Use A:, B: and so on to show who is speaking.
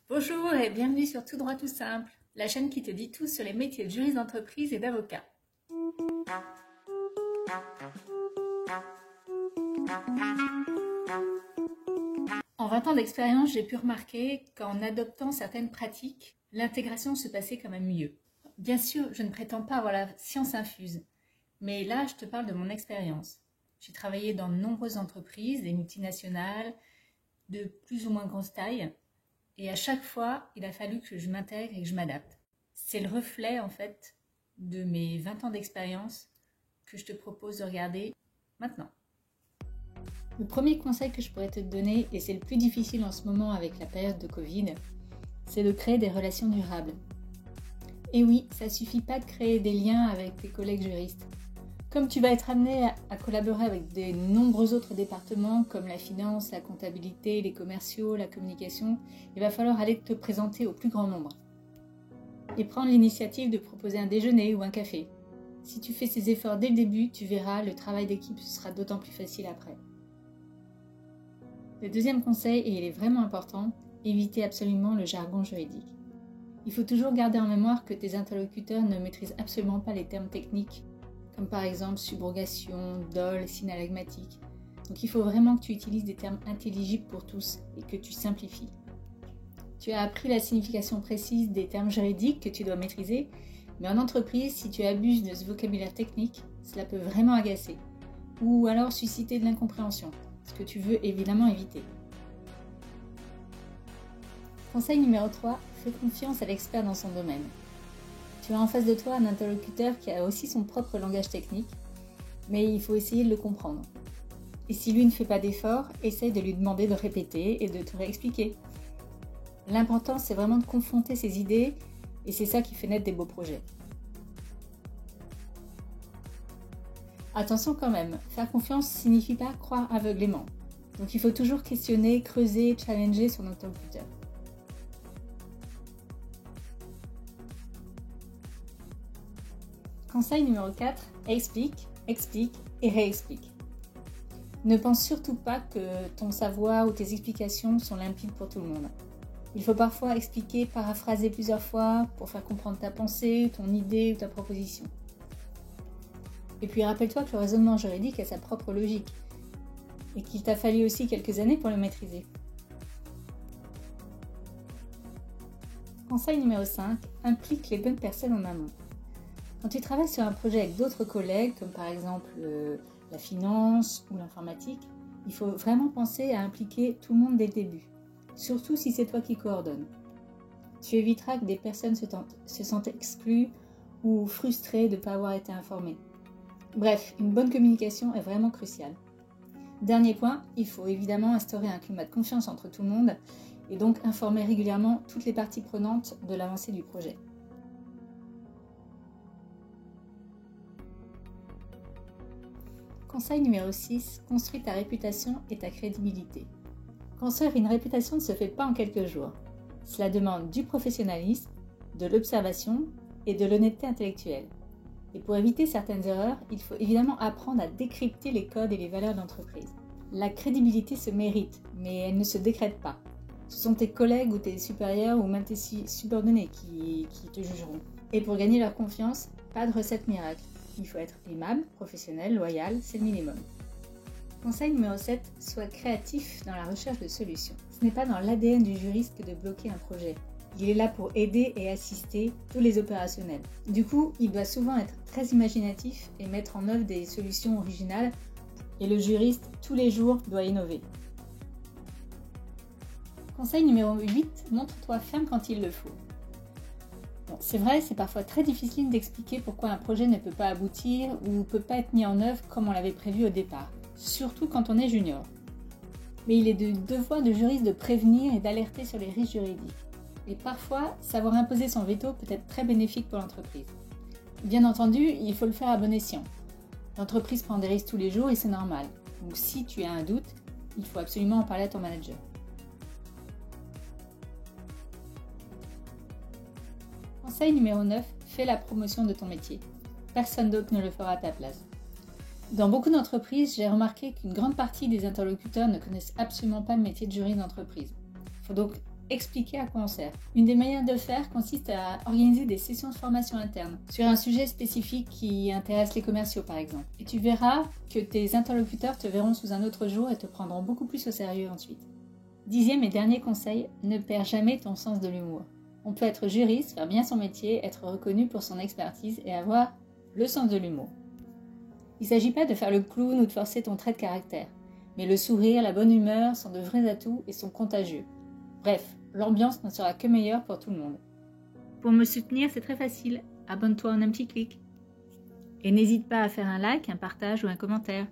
A: Bonjour et bienvenue sur Tout droit tout simple, la chaîne qui te dit tout sur les métiers de juriste d'entreprise et d'avocat. En 20 ans d'expérience, j'ai pu remarquer qu'en adoptant certaines pratiques, l'intégration se passait quand même mieux. Bien sûr, je ne prétends pas avoir la science infuse, mais là, je te parle de mon expérience. J'ai travaillé dans de nombreuses entreprises, des multinationales, de plus ou moins grosse taille, et à chaque fois, il a fallu que je m'intègre et que je m'adapte. C'est le reflet, en fait, de mes 20 ans d'expérience que je te propose de regarder maintenant. Le premier conseil que je pourrais te donner, et c'est le plus difficile en ce moment avec la période de Covid, c'est de créer des relations durables. Et oui, ça suffit pas de créer des liens avec tes collègues juristes. Comme tu vas être amené à collaborer avec de nombreux autres départements comme la finance, la comptabilité, les commerciaux, la communication, il va falloir aller te présenter au plus grand nombre. Et prendre l'initiative de proposer un déjeuner ou un café. Si tu fais ces efforts dès le début, tu verras, le travail d'équipe sera d'autant plus facile après. Le deuxième conseil, et il est vraiment important, éviter absolument le jargon juridique. Il faut toujours garder en mémoire que tes interlocuteurs ne maîtrisent absolument pas les termes techniques, comme par exemple subrogation, dol, synalagmatique. Donc il faut vraiment que tu utilises des termes intelligibles pour tous et que tu simplifies. Tu as appris la signification précise des termes juridiques que tu dois maîtriser, mais en entreprise, si tu abuses de ce vocabulaire technique, cela peut vraiment agacer, ou alors susciter de l'incompréhension, ce que tu veux évidemment éviter. Conseil numéro 3, fais confiance à l'expert dans son domaine. Tu as en face de toi un interlocuteur qui a aussi son propre langage technique, mais il faut essayer de le comprendre. Et si lui ne fait pas d'effort, essaye de lui demander de répéter et de te réexpliquer. L'important, c'est vraiment de confronter ses idées et c'est ça qui fait naître des beaux projets. Attention quand même, faire confiance ne signifie pas croire aveuglément. Donc il faut toujours questionner, creuser, challenger son interlocuteur. Conseil numéro 4, explique, explique et réexplique. Ne pense surtout pas que ton savoir ou tes explications sont limpides pour tout le monde. Il faut parfois expliquer, paraphraser plusieurs fois pour faire comprendre ta pensée, ton idée ou ta proposition. Et puis rappelle-toi que le raisonnement juridique a sa propre logique et qu'il t'a fallu aussi quelques années pour le maîtriser. Conseil numéro 5, implique les bonnes personnes en amont. Quand tu travailles sur un projet avec d'autres collègues, comme par exemple la finance ou l'informatique, il faut vraiment penser à impliquer tout le monde dès le début, surtout si c'est toi qui coordonnes. Tu éviteras que des personnes se sentent exclues ou frustrées de ne pas avoir été informées. Bref, une bonne communication est vraiment cruciale. Dernier point, il faut évidemment instaurer un climat de confiance entre tout le monde et donc informer régulièrement toutes les parties prenantes de l'avancée du projet. Conseil numéro 6, construis ta réputation et ta crédibilité. Construire une réputation ne se fait pas en quelques jours. Cela demande du professionnalisme, de l'observation et de l'honnêteté intellectuelle. Et pour éviter certaines erreurs, il faut évidemment apprendre à décrypter les codes et les valeurs d'entreprise. La crédibilité se mérite, mais elle ne se décrète pas. Ce sont tes collègues ou tes supérieurs ou même tes subordonnés qui te jugeront. Et pour gagner leur confiance, pas de recette miracle. Il faut être aimable, professionnel, loyal, c'est le minimum. Conseil numéro 7, sois créatif dans la recherche de solutions. Ce n'est pas dans l'ADN du juriste que de bloquer un projet. Il est là pour aider et assister tous les opérationnels. Du coup, il doit souvent être très imaginatif et mettre en œuvre des solutions originales. Et le juriste, tous les jours, doit innover. Conseil numéro 8, montre-toi ferme quand il le faut. Bon, c'est vrai, c'est parfois très difficile d'expliquer pourquoi un projet ne peut pas aboutir ou ne peut pas être mis en œuvre comme on l'avait prévu au départ, surtout quand on est junior. Mais il est de devoir de juriste de prévenir et d'alerter sur les risques juridiques. Et parfois, savoir imposer son veto peut être très bénéfique pour l'entreprise. Bien entendu, il faut le faire à bon escient. L'entreprise prend des risques tous les jours et c'est normal. Donc si tu as un doute, il faut absolument en parler à ton manager. Conseil numéro 9, fais la promotion de ton métier. Personne d'autre ne le fera à ta place. Dans beaucoup d'entreprises, j'ai remarqué qu'une grande partie des interlocuteurs ne connaissent absolument pas le métier de juriste d'entreprise. Il faut donc expliquer à quoi on sert. Une des manières de le faire consiste à organiser des sessions de formation interne sur un sujet spécifique qui intéresse les commerciaux par exemple. Et tu verras que tes interlocuteurs te verront sous un autre jour et te prendront beaucoup plus au sérieux ensuite. 10e et dernier conseil, ne perds jamais ton sens de l'humour. On peut être juriste, faire bien son métier, être reconnu pour son expertise et avoir le sens de l'humour. Il ne s'agit pas de faire le clown ou de forcer ton trait de caractère, mais le sourire, la bonne humeur sont de vrais atouts et sont contagieux. Bref, l'ambiance ne sera que meilleure pour tout le monde. Pour me soutenir, c'est très facile. Abonne-toi en un petit clic. Et n'hésite pas à faire un like, un partage ou un commentaire.